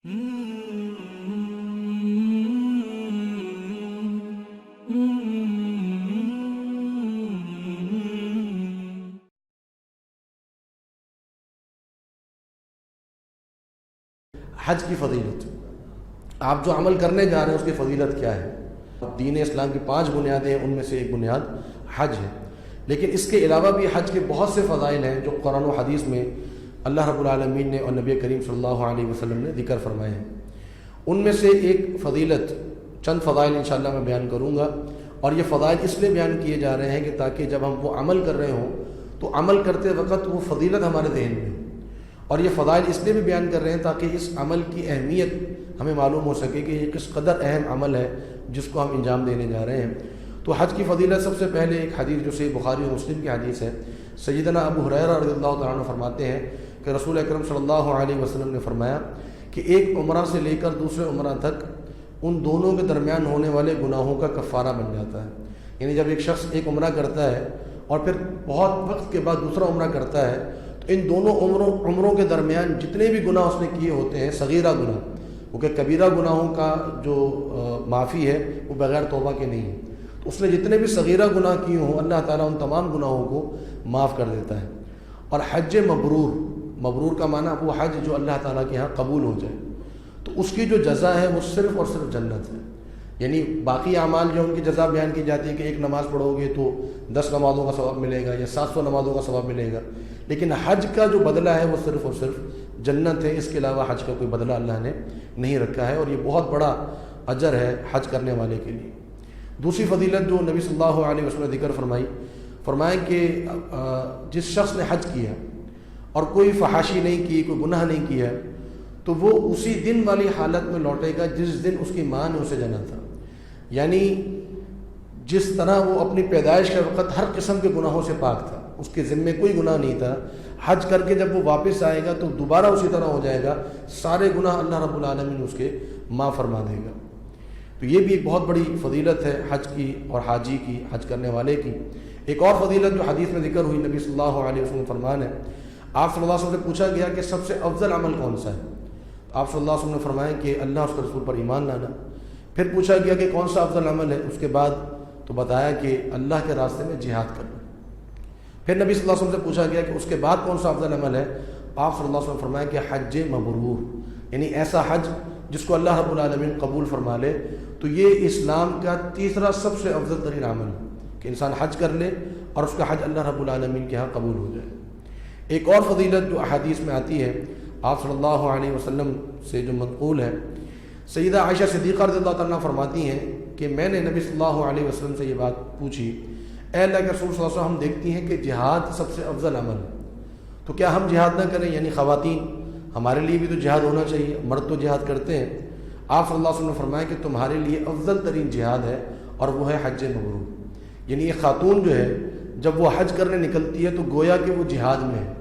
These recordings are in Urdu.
حج کی فضیلت، آپ جو عمل کرنے جا رہے ہیں اس کی فضیلت کیا ہے؟ دین اسلام کی 5 بنیادیں ہیں، ان میں سے ایک بنیاد حج ہے، لیکن اس کے علاوہ بھی حج کے بہت سے فضائل ہیں جو قرآن و حدیث میں اللہ رب العالمین نے اور نبی کریم صلی اللہ علیہ وسلم نے ذکر فرمائے ہیں۔ ان میں سے ایک فضیلت، چند فضائل انشاءاللہ میں بیان کروں گا، اور یہ فضائل اس لیے بیان کیے جا رہے ہیں کہ تاکہ جب ہم وہ عمل کر رہے ہوں تو عمل کرتے وقت وہ فضیلت ہمارے ذہن میں ہو، اور یہ فضائل اس لیے بھی بیان کر رہے ہیں تاکہ اس عمل کی اہمیت ہمیں معلوم ہو سکے کہ یہ کس قدر اہم عمل ہے جس کو ہم انجام دینے جا رہے ہیں۔ تو حج کی فضیلت سب سے پہلے ایک حدیث جو صحیح بخاری اور مسلم کی حدیث ہے، سیدنا ابو ہریرہ رضی اللہ تعالیٰ عنہ فرماتے ہیں کہ رسول اکرم صلی اللہ علیہ وسلم نے فرمایا کہ ایک عمرہ سے لے کر دوسرے عمرہ تک ان دونوں کے درمیان ہونے والے گناہوں کا کفارہ بن جاتا ہے۔ یعنی جب ایک شخص ایک عمرہ کرتا ہے اور پھر بہت وقت کے بعد دوسرا عمرہ کرتا ہے تو ان دونوں عمروں کے درمیان جتنے بھی گناہ اس نے کیے ہوتے ہیں، صغیرہ گناہ، کیونکہ کبیرہ گناہوں کا جو معافی ہے وہ بغیر توبہ کے نہیں ہے، تو اس نے جتنے بھی صغیرہ گناہ کیے ہوں اللہ تعالیٰ ان تمام گناہوں کو معاف کر دیتا ہے۔ اور حج مبرور، مبرور کا معنی وہ حج جو اللہ تعالیٰ کے ہاں قبول ہو جائے، تو اس کی جو جزا ہے وہ صرف اور صرف جنت ہے۔ یعنی باقی اعمال جو ان کی جزا بیان کی جاتی ہے کہ ایک نماز پڑھو گے تو 10 نمازوں کا ثواب ملے گا یا 700 نمازوں کا ثواب ملے گا، لیکن حج کا جو بدلہ ہے وہ صرف اور صرف جنت ہے، اس کے علاوہ حج کا کوئی بدلہ اللہ نے نہیں رکھا ہے، اور یہ بہت بڑا اجر ہے حج کرنے والے کے لیے۔ دوسری فضیلت جو نبی صلی اللہ علیہ وسلم نے ذکر فرمایا کہ جس شخص نے حج کیا اور کوئی فحاشی نہیں کی، کوئی گناہ نہیں کیا، تو وہ اسی دن والی حالت میں لوٹے گا جس دن اس کی ماں نے اسے جنا تھا۔ یعنی جس طرح وہ اپنی پیدائش کے وقت ہر قسم کے گناہوں سے پاک تھا، اس کے ذمے کوئی گناہ نہیں تھا، حج کر کے جب وہ واپس آئے گا تو دوبارہ اسی طرح ہو جائے گا، سارے گناہ اللہ رب العالمین اس کے معاف فرما دے گا۔ تو یہ بھی ایک بہت بڑی فضیلت ہے حج کی اور حاجی کی، حج کرنے والے کی۔ ایک اور فضیلت جو حدیث میں ذکر ہوئی، نبی صلی اللہ علیہ وسلم فرمان ہے، آپ صلی اللہ علیہ وسلم سے پوچھا گیا کہ سب سے افضل عمل کون سا ہے؟ آپ صلی اللہ علیہ وسلم نے فرمایا کہ اللہ اس کے رسول پر ایمان لانا۔ پھر پوچھا گیا کہ کون سا افضل عمل ہے؟ اس کے بعد تو بتایا کہ اللہ کے راستے میں جہاد کرنا۔ پھر نبی صلی اللہ علیہ وسلم سے پوچھا گیا کہ اس کے بعد کون سا افضل عمل ہے؟ آپ صلی اللہ علیہ وسلم نے فرمایا کہ حج مبرور، یعنی ایسا حج جس کو اللہ رب العالمین قبول فرما لے۔ تو یہ اسلام کا تیسرا سب سے افضل ترین عمل ہے کہ انسان حج کر لے اور اس کا حج اللہ رب العالمین کے ہاں قبول ہو جائے۔ ایک اور فضیلت جو احادیث میں آتی ہے آپ صلی اللہ علیہ وسلم سے جو منقول ہے، سیدہ عائشہ صدیقہ رضی اللہ تعالیٰ فرماتی ہیں کہ میں نے نبی صلی اللہ علیہ وسلم سے یہ بات پوچھی، اے اللہ کے رسول صلی اللہ علیہ وسلم، ہم دیکھتی ہیں کہ جہاد سب سے افضل عمل ہے، تو کیا ہم جہاد نہ کریں؟ یعنی خواتین، ہمارے لیے بھی تو جہاد ہونا چاہیے، مرد تو جہاد کرتے ہیں۔ آپ صلی اللہ علیہ وسلم نے فرمایا کہ تمہارے لیے افضل ترین جہاد ہے اور وہ ہے حج مبرور۔ یعنی یہ خاتون جو ہے جب وہ حج کرنے نکلتی ہے تو گویا کہ وہ جہاد میں ہے،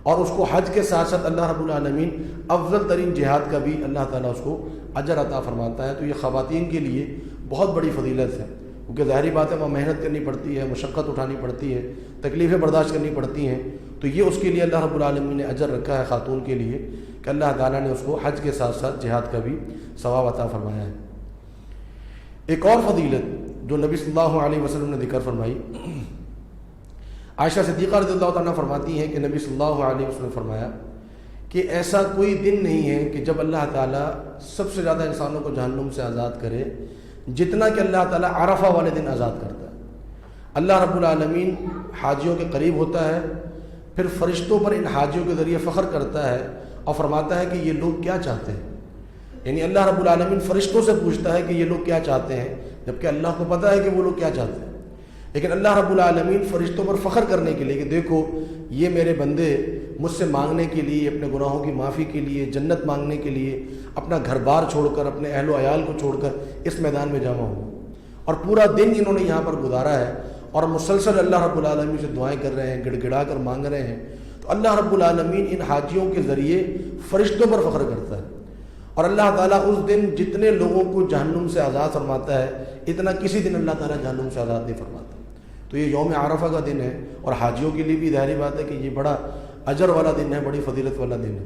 اور اس کو حج کے ساتھ ساتھ اللہ رب العالمین افضل ترین جہاد کا بھی اللہ تعالیٰ اس کو اجر عطا فرماتا ہے۔ تو یہ خواتین کے لیے بہت بڑی فضیلت ہے، کیونکہ ظاہری بات ہے وہاں محنت کرنی پڑتی ہے، مشقت اٹھانی پڑتی ہے، تکلیفیں برداشت کرنی پڑتی ہیں، تو یہ اس کے لیے اللہ رب العالمین نے اجر رکھا ہے خاتون کے لیے کہ اللہ تعالیٰ نے اس کو حج کے ساتھ ساتھ جہاد کا بھی ثواب عطا فرمایا ہے۔ ایک اور فضیلت جو نبی صلی اللہ علیہ وسلم نے ذکر فرمائی، عائشہ صدیقہ رضی اللہ تعالیٰ فرماتی ہیں کہ نبی صلی اللہ علیہ وسلم نے فرمایا کہ ایسا کوئی دن نہیں ہے کہ جب اللہ تعالیٰ سب سے زیادہ انسانوں کو جہنم سے آزاد کرے جتنا کہ اللہ تعالیٰ عرفہ والے دن آزاد کرتا ہے۔ اللہ رب العالمین حاجیوں کے قریب ہوتا ہے، پھر فرشتوں پر ان حاجیوں کے ذریعے فخر کرتا ہے اور فرماتا ہے کہ یہ لوگ کیا چاہتے ہیں۔ یعنی اللہ رب العالمین فرشتوں سے پوچھتا ہے کہ یہ لوگ کیا چاہتے ہیں، جبکہ اللہ کو پتہ ہے کہ وہ لوگ کیا چاہتے ہیں، لیکن اللہ رب العالمین فرشتوں پر فخر کرنے کے لیے کہ دیکھو یہ میرے بندے مجھ سے مانگنے کے لیے، اپنے گناہوں کی معافی کے لیے، جنت مانگنے کے لیے اپنا گھر بار چھوڑ کر، اپنے اہل و عیال کو چھوڑ کر اس میدان میں جمع ہوں، اور پورا دن انہوں نے یہاں پر گزارا ہے اور مسلسل اللہ رب العالمین سے دعائیں کر رہے ہیں، گڑ گڑا کر مانگ رہے ہیں۔ تو اللہ رب العالمین ان حاجیوں کے ذریعے فرشتوں پر فخر کرتا ہے، اور اللہ تعالیٰ اس دن جتنے لوگوں کو جہنم سے آزاد فرماتا ہے اتنا کسی دن اللہ تعالیٰ جہنم سے آزاد نہیں فرماتا۔ تو یہ یوم عرفہ کا دن ہے، اور حاجیوں کے لیے بھی ظاہری بات ہے کہ یہ بڑا اجر والا دن ہے، بڑی فضیلت والا دن ہے۔